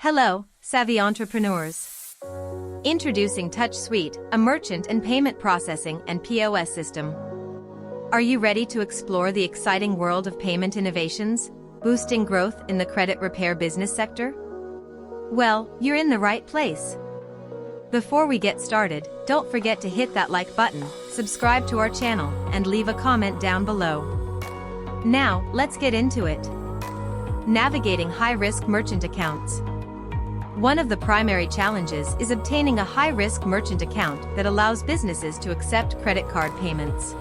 Hello, savvy entrepreneurs. Introducing TouchSuite, a merchant and payment processing and POS system. Are you ready to explore the exciting world of payment innovations, boosting growth in the credit repair business sector? Well, you're in the right place. Before we get started, don't forget to hit that like button, subscribe to our channel, and leave a comment down below. Now, let's get into it. Navigating high-risk merchant accounts. One of the primary challenges is obtaining a high-risk merchant account that allows businesses to accept credit card payments.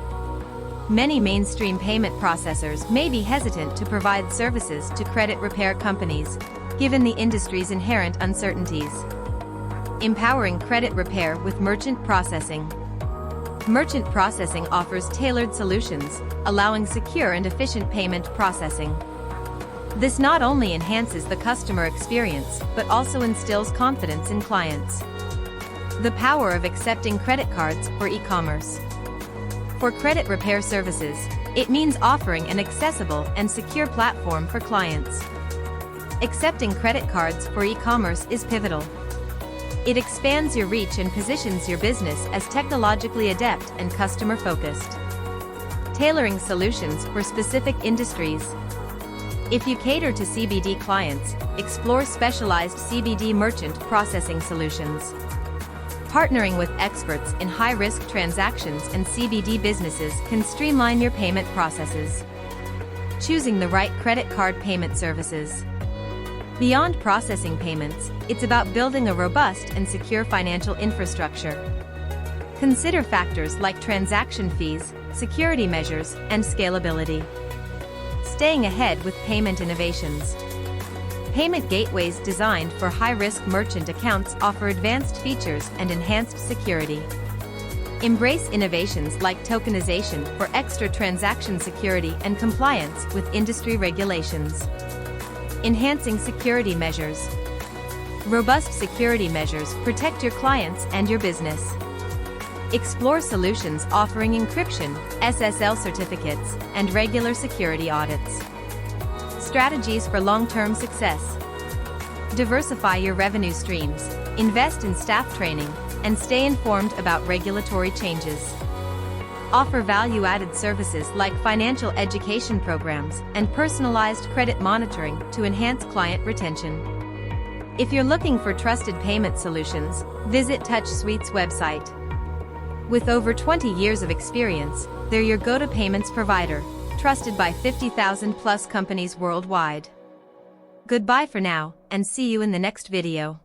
Many mainstream payment processors may be hesitant to provide services to credit repair companies, given the industry's inherent uncertainties. Empowering credit repair with merchant processing. Merchant processing offers tailored solutions, allowing secure and efficient payment processing. This not only enhances the customer experience, but also instills confidence in clients. The power of accepting credit cards for e-commerce. For credit repair services, it means offering an accessible and secure platform for clients. Accepting credit cards for e-commerce is pivotal. It expands your reach and positions your business as technologically adept and customer-focused. Tailoring solutions for specific industries. If you cater to CBD clients, explore specialized CBD merchant processing solutions. Partnering with experts in high-risk transactions and CBD businesses can streamline your payment processes. Choosing the right credit card payment services. Beyond processing payments, it's about building a robust and secure financial infrastructure. Consider factors like transaction fees, security measures, and scalability. Staying ahead with payment innovations. Payment gateways designed for high-risk merchant accounts offer advanced features and enhanced security. Embrace innovations like tokenization for extra transaction security and compliance with industry regulations. Enhancing security measures. Robust security measures protect your clients and your business. Explore solutions offering encryption, SSL certificates, and regular security audits. Strategies for long-term success. Diversify your revenue streams, invest in staff training, and stay informed about regulatory changes. Offer value-added services like financial education programs and personalized credit monitoring to enhance client retention. If you're looking for trusted payment solutions, visit TouchSuite's website. With over 20 years of experience, they're your go-to payments provider, trusted by 50,000+ companies worldwide. Goodbye for now, and see you in the next video.